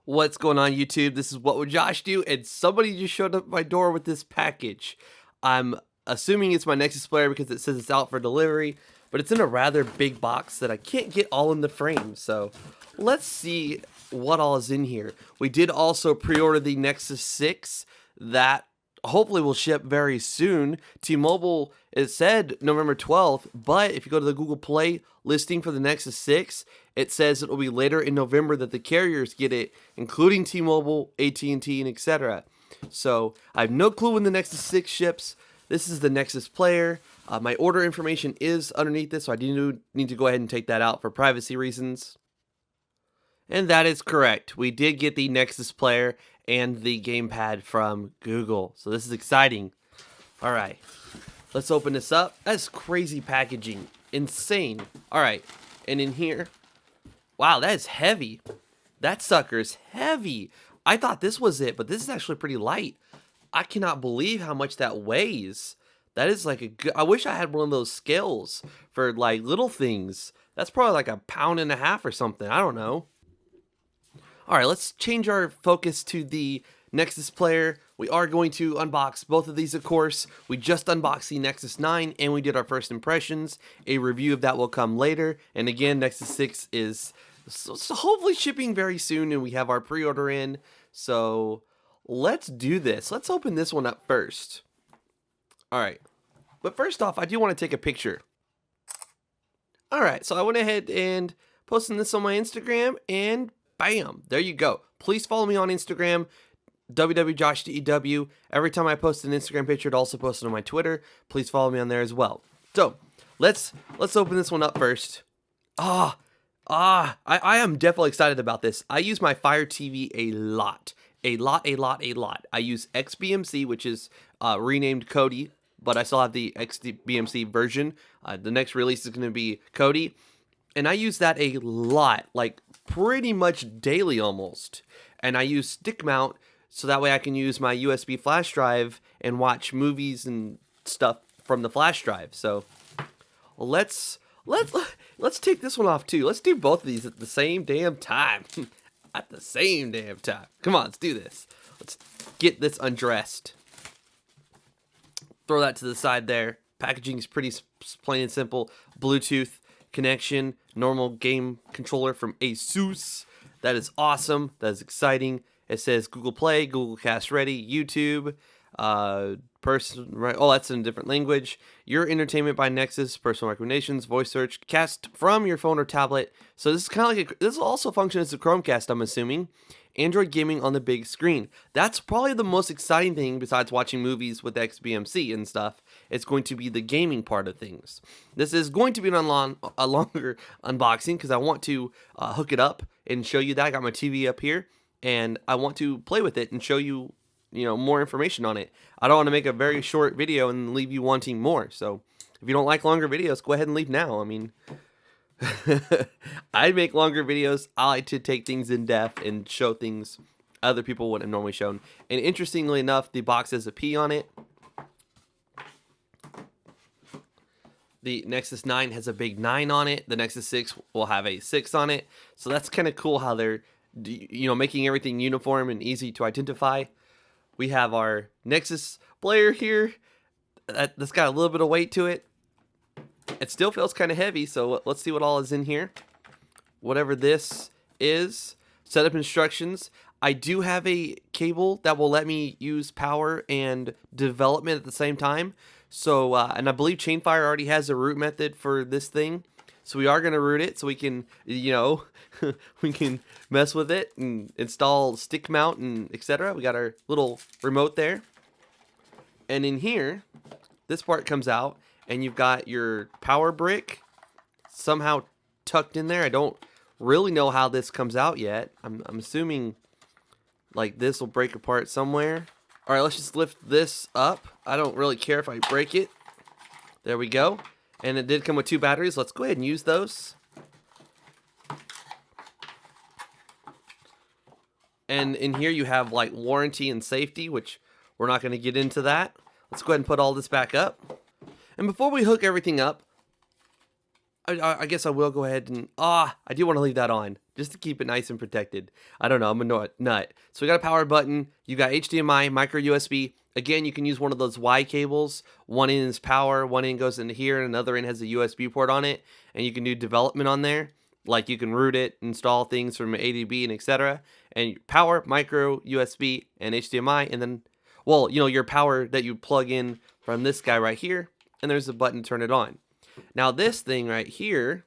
What's going on, YouTube? This is What Would Josh Do? And somebody just showed up at my door with this package. I'm assuming it's my Nexus player because it says it's out for delivery, but it's in a rather big box that I can't get all in the frame. So let's see what all is in here. We did also pre-order the Nexus 6 that hopefully will ship very soon. T-Mobile, it said November 12th, but if you go to the Google Play listing for the Nexus 6, it says it will be later in November that the carriers get it, including T-Mobile, AT&T, and etc. So I have no clue when the Nexus 6 ships. This is the Nexus player. My order information is underneath this, so I do need to go ahead and take that out for privacy reasons. And that is correct. We did get the Nexus player and the Gamepad from Google. So this is exciting. All right, let's open this up. That's crazy packaging. Insane. All right, and in here, wow, that is heavy. That sucker's heavy. I thought this was it, but this is actually pretty light. I cannot believe how much that weighs. That is like a good, I wish I had one of those scales for like little things. That's probably like 1.5 pounds or something. I don't know. All right, let's change our focus to the Nexus player. We are going to unbox both of these, of course. We just unboxed the Nexus 9 and we did our first impressions. A review of that will come later. And again, Nexus 6 is so hopefully shipping very soon and we have our pre-order in. So let's do this. Let's open this one up first. All right, but first off, I do want to take a picture. All right, so I went ahead and posted this on my Instagram and bam, there you go. Please follow me on Instagram, wwjoshdew. Every time I post an Instagram picture, it also posted on my Twitter. Please follow me on there as well. So let's open this one up first. I am definitely excited about this. I use my Fire TV a lot. I use XBMC, which is renamed Kodi, but I still have the XBMC version. The next release is going to be Kodi. And I use that a lot, like pretty much daily almost. And I use stick mount so that way I can use my USB flash drive and watch movies and stuff from the flash drive. So let's take this one off too. Let's do both of these at the same damn time. At the same damn time. Come on, let's do this. Let's get this undressed. Throw that to the side there. Packaging is pretty plain and simple. Bluetooth connection, normal game controller from Asus. That is awesome. That is exciting. It says Google Play, Google Cast Ready, YouTube, person, right? Oh, that's in a different language. Your entertainment by Nexus, personal recommendations, voice search, cast from your phone or tablet. So this is kind of like this will also function as a Chromecast, I'm assuming. Android gaming on the big screen. That's probably the most exciting thing besides watching movies with XBMC and stuff. It's going to be the gaming part of things. This is going to be a longer unboxing because I want to hook it up and show you that. I got my TV up here and I want to play with it and show you, more information on it. I don't want to make a very short video and leave you wanting more. So if you don't like longer videos, go ahead and leave now. I mean, I make longer videos. I like to take things in depth and show things other people wouldn't have normally shown. And interestingly enough, the box has a P on it. The Nexus 9 has a big 9 on it. The Nexus 6 will have a 6 on it. So that's kind of cool how they're, making everything uniform and easy to identify. We have our Nexus player here. That's got a little bit of weight to it. It still feels kind of heavy, so let's see what all is in here. Whatever this is, setup instructions. I do have a cable that will let me use power and development at the same time. So, and I believe Chainfire already has a root method for this thing. So we are going to root it so we can, we can mess with it and install stick mount and etc. We got our little remote there. And in here, this part comes out. And you've got your power brick somehow tucked in there. I don't really know how this comes out yet. I'm assuming like this will break apart somewhere. All right, let's just lift this up. I don't really care if I break it. There we go. And it did come with 2 batteries. Let's go ahead and use those. And in here you have like warranty and safety, which we're not going to get into that. Let's go ahead and put all this back up. And before we hook everything up, I guess I will go ahead and, I do want to leave that on, just to keep it nice and protected. I don't know, I'm a nut. So we got a power button, you got HDMI, micro USB. Again, you can use one of those Y cables. One end is power, one end goes into here, and another end has a USB port on it. And you can do development on there. Like you can root it, install things from ADB and etc. And power, micro USB, and HDMI. And then, well, you know, your power that you plug in from this guy right here. And there's a button to turn it on. Now this thing right here,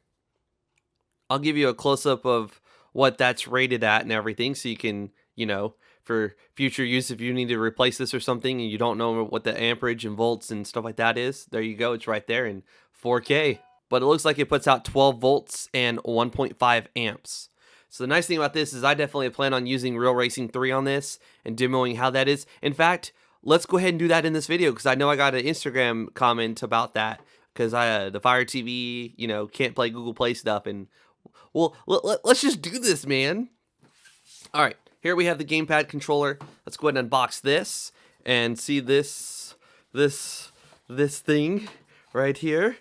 I'll give you a close-up of what that's rated at and everything, so you can, you know, for future use if you need to replace this or something and you don't know what the amperage and volts and stuff like that is. There you go, it's right there in 4K. But it looks like it puts out 12 volts and 1.5 amps. So the nice thing about this is I definitely plan on using Real Racing 3 on this and demoing how that is. In fact, let's go ahead and do that in this video, because I know I got an Instagram comment about that. Because the Fire TV, you know, can't play Google Play stuff. And, well, let's just do this, man. All right, here we have the Gamepad controller. Let's go ahead and unbox this and see this thing right here.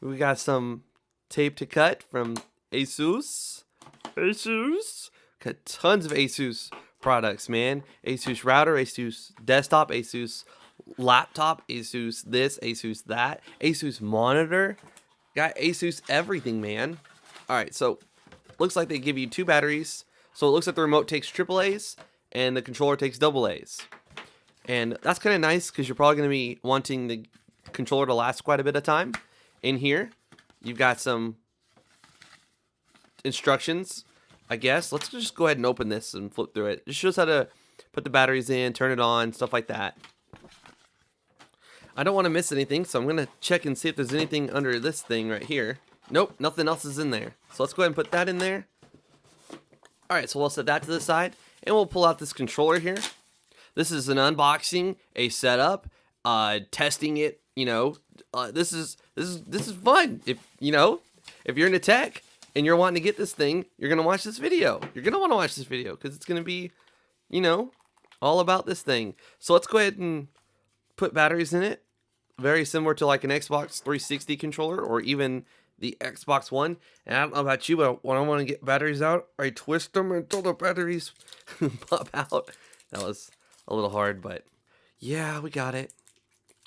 We got some tape to cut from Asus. Got tons of Asus products, man. Asus router, Asus desktop, Asus laptop, Asus this, Asus that, Asus monitor. Got Asus everything, man. Alright, so looks like they give you 2 batteries. So it looks like the remote takes AAAs and the controller takes AA's. And that's kind of nice because you're probably going to be wanting the controller to last quite a bit of time. In here, you've got some instructions, I guess. Let's just go ahead and open this and flip through it. It shows how to put the batteries in, turn it on, stuff like that. I don't want to miss anything, so I'm going to check and see if there's anything under this thing right here. Nope, nothing else is in there. So let's go ahead and put that in there. Alright, so we'll set that to the side, and we'll pull out this controller here. This is an unboxing, a setup, testing it, you know. This is fun. If, you know, if you're into tech and you're wanting to get this thing, you're going to watch this video. You're going to want to watch this video because it's going to be, you know, all about this thing. So let's go ahead and put batteries in it. Very similar to like an Xbox 360 controller or even the Xbox One. And I don't know about you, but when I want to get batteries out, I twist them until the batteries pop out. That was a little hard, but yeah, we got it.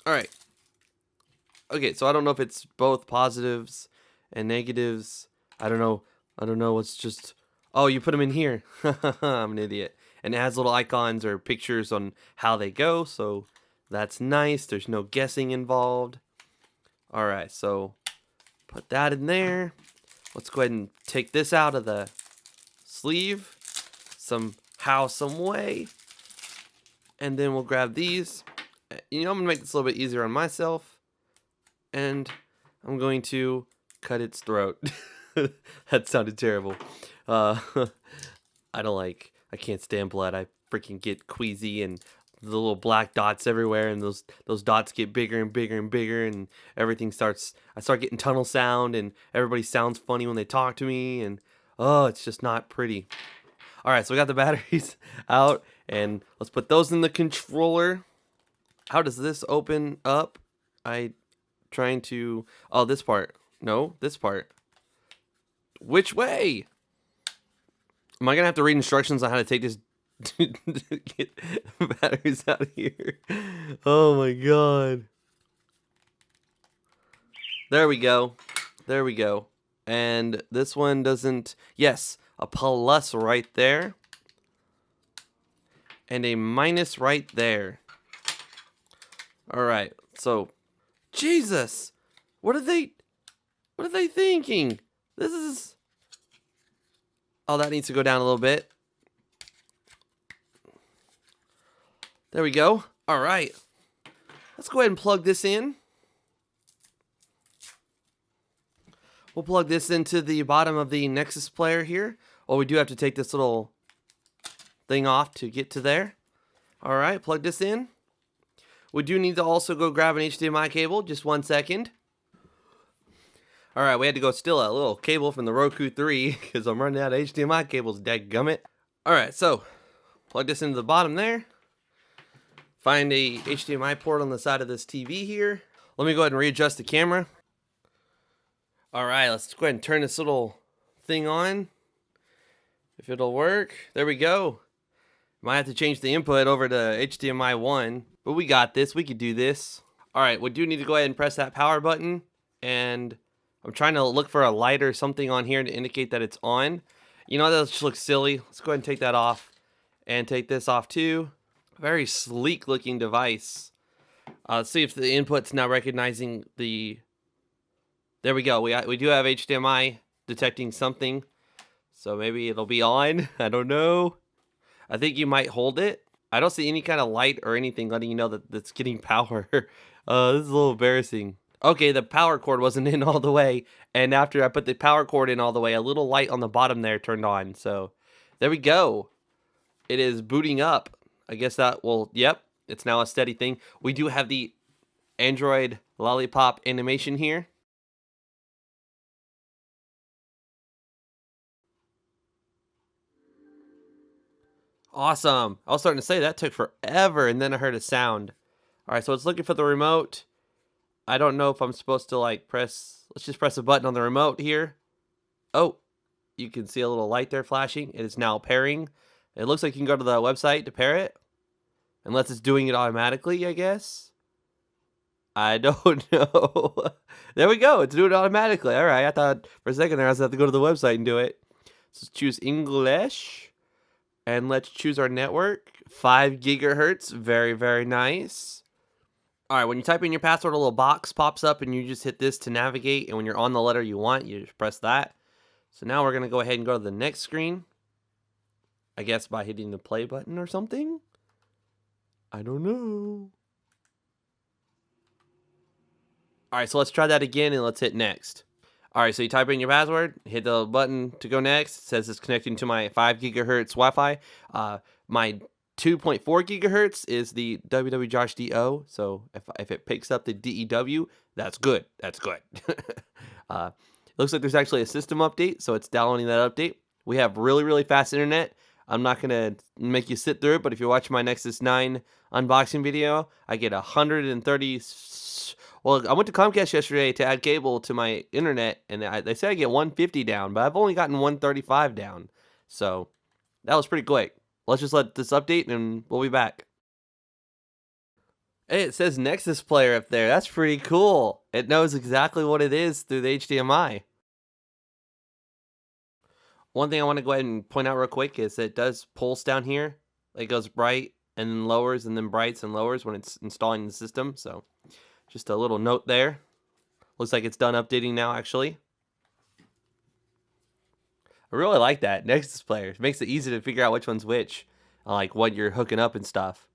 All right. Okay, so I don't know if it's both positives and negatives. I don't know. It's just, oh, you put them in here. I'm an idiot. And it has little icons or pictures on how they go, so that's nice. There's no guessing involved. All right, so put that in there. Let's go ahead and take this out of the sleeve somehow, some way. And then we'll grab these. You know, I'm going to make this a little bit easier on myself. And I'm going to cut its throat. That sounded terrible. I can't stand blood. I freaking get queasy and the little black dots everywhere, and those dots get bigger and bigger and bigger, and I start getting tunnel sound, and everybody sounds funny when they talk to me, and oh, it's just not pretty. All right, so we got the batteries out, and let's put those in the controller. How does this open up? Oh, this part. No, this part. Which way? Am I gonna have to read instructions on how to take this to get batteries out of here? Oh my god. There we go. There we go. And this one doesn't, yes, a plus right there. And a minus right there. Alright, so Jesus! What are they thinking? This is, oh, that needs to go down a little bit. There we go. Alright. Let's go ahead and plug this in. We'll plug this into the bottom of the Nexus player here. Well, we do have to take this little thing off to get to there. Alright, plug this in. We do need to also go grab an HDMI cable. Just 1 second. Alright, we had to go steal a little cable from the Roku 3 because I'm running out of HDMI cables, dadgummit. Alright, so plug this into the bottom there. Find a HDMI port on the side of this TV here. Let me go ahead and readjust the camera. All right, let's go ahead and turn this little thing on. If it'll work. There we go. Might have to change the input over to HDMI 1, but we got this. We could do this. All right, we do need to go ahead and press that power button, and I'm trying to look for a light or something on here to indicate that it's on. You know, that just looks silly. Let's go ahead and take that off, and take this off too. Very sleek looking device. Let's see if the input's now recognizing the... There we go. We do have HDMI detecting something, so maybe it'll be on. I don't know. I think you might hold it. I don't see any kind of light or anything letting you know that it's getting power. This is a little embarrassing. Okay, the power cord wasn't in all the way, and after I put the power cord in all the way, a little light on the bottom there turned on. So there we go. It is booting up. I guess that will, yep, it's now a steady thing. We do have the Android lollipop animation here. Awesome. I was starting to say that took forever, and then I heard a sound. All right, so it's looking for the remote. I don't know if I'm supposed to like press, let's just press a button on the remote here. Oh, you can see a little light there flashing. It is now pairing. It looks like you can go to the website to pair it. Unless it's doing it automatically, I guess. I don't know. There we go. It's doing it automatically. All right. I thought for a second there I was going to have to go to the website and do it. So choose English. And let's choose our network. 5 gigahertz. Very, very nice. All right. When you type in your password, a little box pops up and you just hit this to navigate. And when you're on the letter you want, you just press that. So now we're going to go ahead and go to the next screen. I guess by hitting the play button or something. I don't know. All right, so let's try that again and let's hit next. All right, so you type in your password, hit the button to go next. It says it's connecting to my 5 gigahertz Wi-Fi. My 2.4 gigahertz is the wwjoshdew. So if it picks up the DEW, that's good. That's good. Looks like there's actually a system update, so it's downloading that update. We have really, really fast internet. I'm not going to make you sit through it, but if you watch my Nexus 9 unboxing video, I get 130... Well, I went to Comcast yesterday to add cable to my internet, and they say I get 150 down, but I've only gotten 135 down. So that was pretty quick. Let's just let this update, and we'll be back. Hey, it says Nexus player up there. That's pretty cool. It knows exactly what it is through the HDMI. One thing I want to go ahead and point out real quick is it does pulse down here. It goes bright and then lowers and then brights and lowers when it's installing the system. So just a little note there. Looks like it's done updating now, actually. I really like that. Nexus player. It makes it easy to figure out which one's which. Like what you're hooking up and stuff.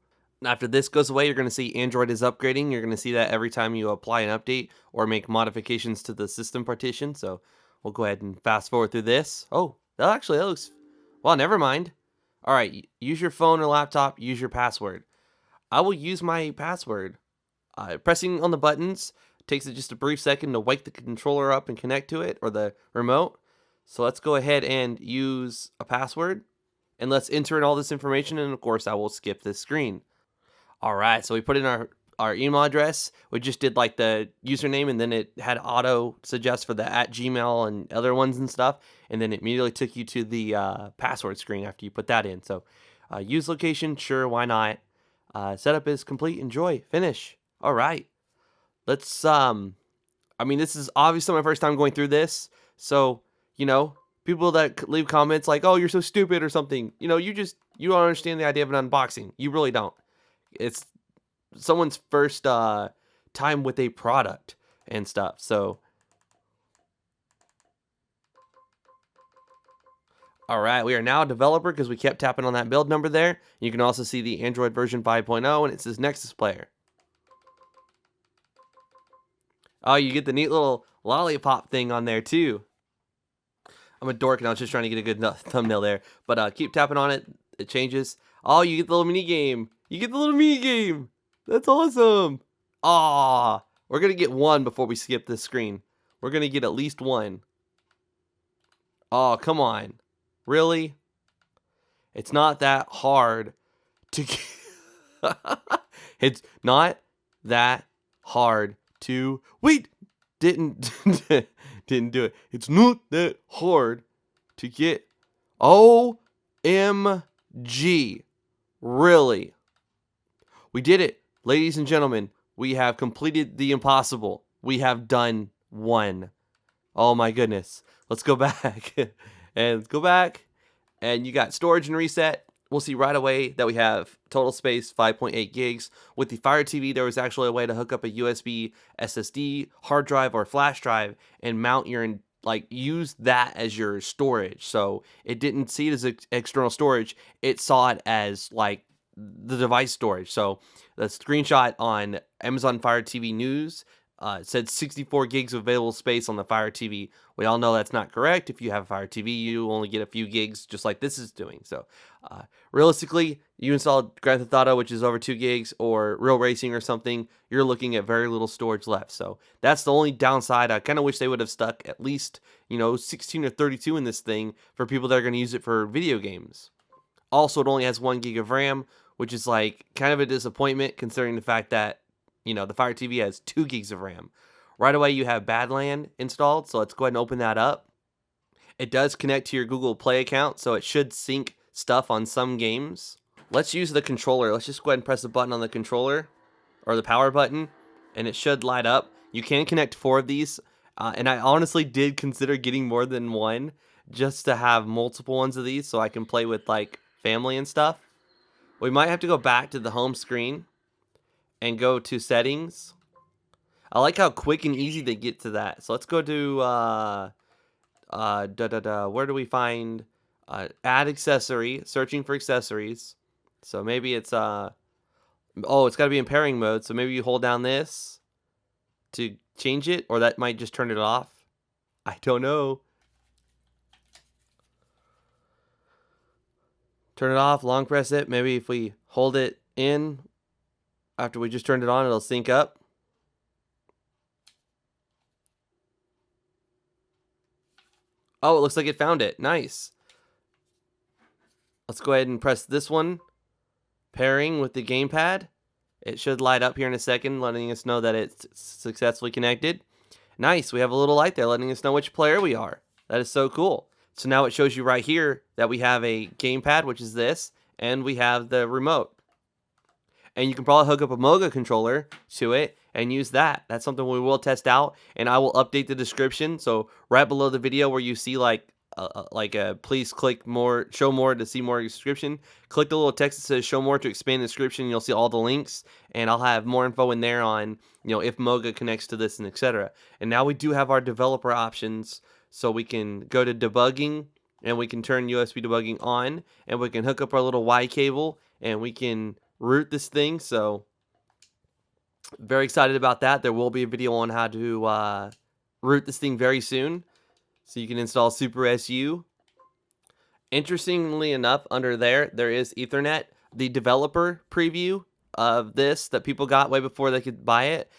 After this goes away, you're going to see Android is upgrading. You're going to see that every time you apply an update or make modifications to the system partition. So we'll go ahead and fast forward through this. Oh, that looks... Well, never mind. All right, use your phone or laptop. Use your password. I will use my password. Pressing on the buttons takes it just a brief second to wake the controller up and connect to it, or the remote. So let's go ahead and use a password. And let's enter in all this information, and of course I will skip this screen. All right, so we put in our email address. We just did like the username, and then it had auto suggest for the @Gmail and other ones and stuff. And then it immediately took you to the password screen after you put that in. So use location, sure, why not? Setup is complete, enjoy, finish. All right, let's, I mean, this is obviously my first time going through this. So, you know, people that leave comments like, oh, you're so stupid or something, you know, you don't understand the idea of an unboxing. You really don't. It's someone's first time with a product and stuff. So, all right, we are now a developer because we kept tapping on that build number there. You can also see the Android version 5.0, and it says Nexus player. Oh, you get the neat little lollipop thing on there too. I'm a dork and I was just trying to get a good thumbnail there. But keep tapping on it. It changes. Oh, you get the little mini game. You get the little mini game. That's awesome. Aw, we're going to get one before we skip this screen. We're going to get at least one. Oh, come on. Really? It's not that hard to get... It's not that hard to... Wait! Didn't Didn't do it. It's not that hard to get. OMG. Really? We did it. Ladies and gentlemen, we have completed the impossible. We have done one. Oh my goodness. Let's go back. And go back. And you got storage and reset. We'll see right away that we have total space 5.8 gigs. With the Fire TV, there was actually a way to hook up a USB SSD hard drive or flash drive and mount your, use that as your storage. So it didn't see it as external storage. It saw it as the device storage. So the screenshot on Amazon Fire TV News said 64 gigs of available space on the Fire TV. We all know that's not correct. If you have a Fire TV, you only get a few gigs, just like this is doing. So realistically, you install Grand Theft Auto, which is over 2 gigs, or Real Racing or something, you're looking at very little storage left. So that's the only downside. I kind of wish they would have stuck at least, 16 or 32 in this thing for people that are going to use it for video games. Also, it only has 1 gig of RAM, which is kind of a disappointment considering the fact that the Fire TV has 2 gigs of RAM. Right away, you have Badland installed, so let's go ahead and open that up. It does connect to your Google Play account, so it should sync stuff on some games. Let's use the controller. Let's just go ahead and press the button on the controller, or the power button, and it should light up. You can connect 4 of these, and I honestly did consider getting more than one, just to have multiple ones of these, so I can play with, family and stuff. We might have to go back to the home screen and go to settings. I like how quick and easy they get to that. So let's go to where do we find add accessory, searching for accessories. So maybe it's it's got to be in pairing mode. So maybe you hold down this to change it, or that might just turn it off. I don't know. Turn it off, long press it. Maybe if we hold it in after we just turned it on, it'll sync up. Oh, it looks like it found it. Nice. Let's go ahead and press this one. Pairing with the gamepad. It should light up here in a second, letting us know that it's successfully connected. Nice. We have a little light there letting us know which player we are. That is so cool. So now it shows you right here that we have a gamepad, which is this, and we have the remote. And you can probably hook up a Moga controller to it and use that. That's something we will test out, and I will update the description. So right below the video where you see please click more, show more to see more description, click the little text that says show more to expand the description. You'll see all the links, and I'll have more info in there on if Moga connects to this and etc. And now we do have our developer options, so we can go to debugging and we can turn USB debugging on, and we can hook up our little Y cable and we can root this thing. So very excited about that. There will be a video on how to root this thing very soon, so you can install Super SU. Interestingly enough, under there is Ethernet. The developer preview of this that people got way before they could buy it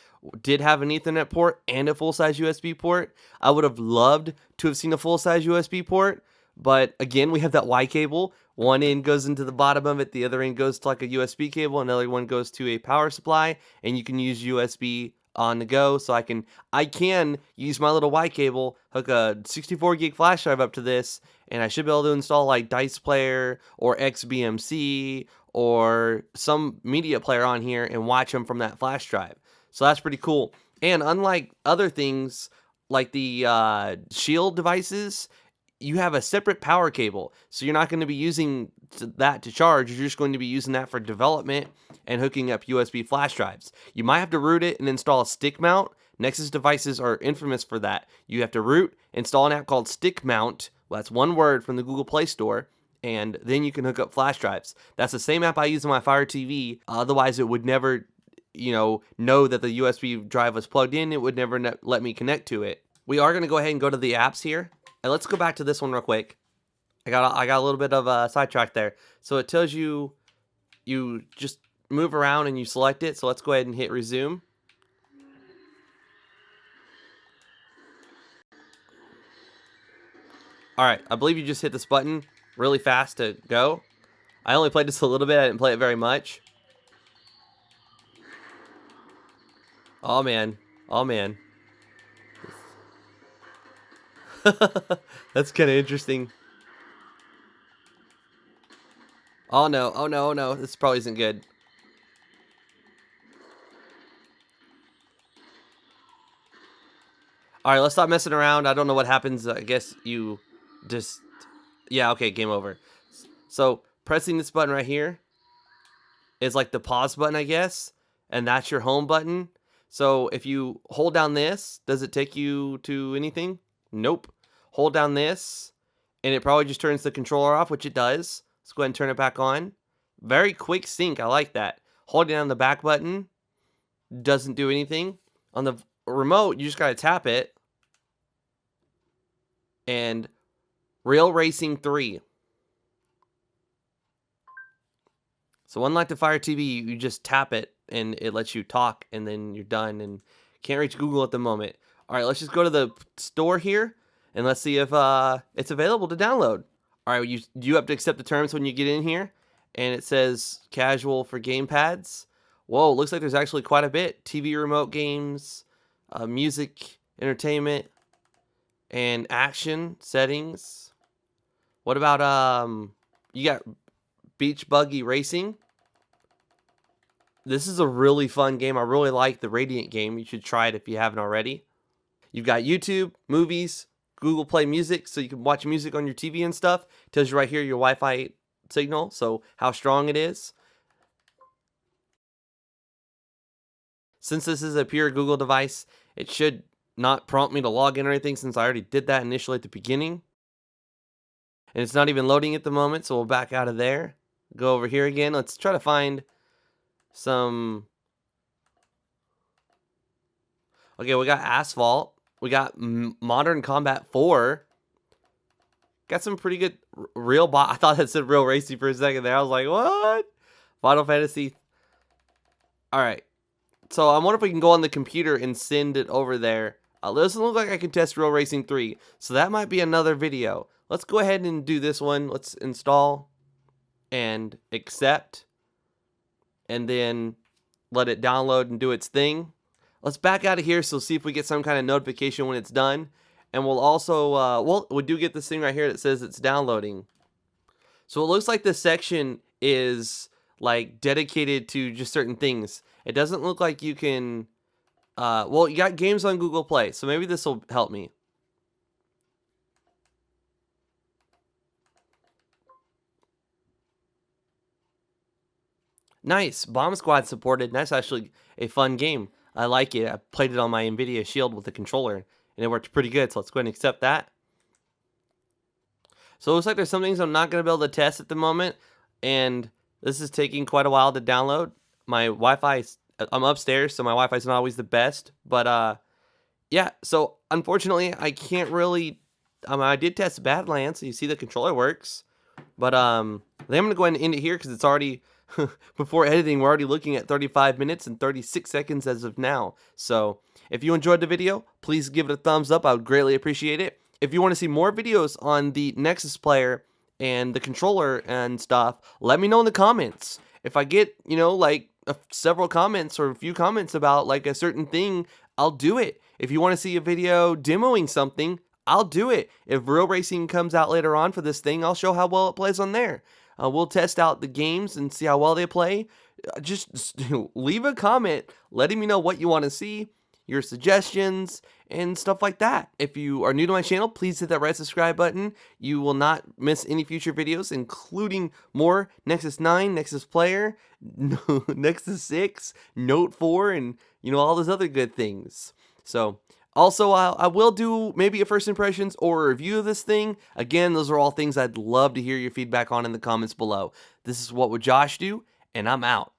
did have an Ethernet port and a full-size USB port. I would have loved to have seen a full-size USB port, but again, we have that Y cable. One end goes into the bottom of it, the other end goes to a USB cable, another one goes to a power supply, and you can use USB on the go. So I can use my little Y cable, hook a 64 gig flash drive up to this, and I should be able to install Dice Player or XBMC or some media player on here and watch them from that flash drive. So that's pretty cool. And unlike other things like the Shield devices, you have a separate power cable, so you're not going to be using that to charge. You're just going to be using that for development and hooking up USB flash drives. You might have to root it and install a stick mount. Nexus devices are infamous for that. You have to root, install an app called Stick Mount. Well, that's one word from the Google Play Store, and then you can hook up flash drives. That's the same app I use on my Fire TV. Otherwise, it would never, know that the USB drive was plugged in. It would never let me connect to it. We are going to go ahead and go to the apps here. And let's go back to this one real quick. I got a little bit of a sidetrack there. So it tells you just move around and you select it. So let's go ahead and hit resume. All right, I believe you just hit this button really fast to go. I only played this a little bit. I didn't play it very much. Oh man. Oh man. That's kind of interesting. Oh no, oh no, oh no. This probably isn't good. Alright, let's stop messing around. I don't know what happens. I guess you just... Yeah, okay, game over. So, pressing this button right here is like the pause button, I guess. And that's your home button. So, if you hold down this, does it take you to anything? Nope. Hold down this, and it probably just turns the controller off, which it does. Let's go ahead and turn it back on. Very quick sync. I like that. Holding down the back button doesn't do anything. On the remote, you just gotta tap it. And Real Racing 3. So unlike the Fire TV, you just tap it and it lets you talk, and then you're done, and can't reach Google at the moment. All right, let's just go to the store here and let's see if it's available to download. All right, you have to accept the terms when you get in here, and it says casual for gamepads. Whoa, looks like there's actually quite a bit. TV remote games, music, entertainment, and action settings. What about you got Beach Buggy Racing. This is a really fun game. I really like the Radiant game. You should try it if you haven't already. You've got YouTube, movies, Google Play Music, so you can watch music on your TV and stuff. It tells you right here your Wi-Fi signal, so how strong it is. Since this is a pure Google device, it should not prompt me to log in or anything, since I already did that initially at the beginning. And it's not even loading at the moment, so we'll back out of there. Go over here again. Let's try to find some... Okay, we got Asphalt. We got Modern Combat 4. Got some pretty good real... I thought that said Real Racing for a second there. I was like, what? Final Fantasy. Alright. So I wonder if we can go on the computer and send it over there. It doesn't look like I can test Real Racing 3. So that might be another video. Let's go ahead and do this one. Let's install and accept, and then let it download and do its thing. Let's back out of here, so see if we get some kind of notification when it's done. And we'll also we do get this thing right here that says it's downloading. So it looks like this section is like dedicated to just certain things. It doesn't look like you can well, you got games on Google Play, so maybe this will help me. Nice. Bomb Squad supported. That's actually a fun game. I like it. I played it on my NVIDIA Shield with the controller, and it worked pretty good. So let's go ahead and accept that. So it looks like there's some things I'm not going to be able to test at the moment, and this is taking quite a while to download. My Wi-Fi, I'm upstairs, so my Wi-Fi is not always the best. But yeah, so unfortunately, I can't really... I did test Badlands, so you see the controller works. But then I'm going to go ahead and end it here because it's already... Before editing, we're already looking at 35 minutes and 36 seconds as of now. So if you enjoyed the video, please give it a thumbs up. I would greatly appreciate it. If you want to see more videos on the Nexus player and the controller and stuff, let me know in the comments. If I get, like several comments or a few comments about like a certain thing, I'll do it. If you want to see a video demoing something, I'll do it. If Real Racing comes out later on for this thing, I'll show how well it plays on there. We'll test out the games and see how well they play. Just leave a comment letting me know what you want to see, your suggestions, and stuff like that. If you are new to my channel, please hit that red subscribe button. You will not miss any future videos, including more Nexus 9, Nexus Player, Nexus 6, Note 4, and all those other good things. So... Also, I will do maybe a first impressions or a review of this thing. Again, those are all things I'd love to hear your feedback on in the comments below. This is What Would Josh Do, and I'm out.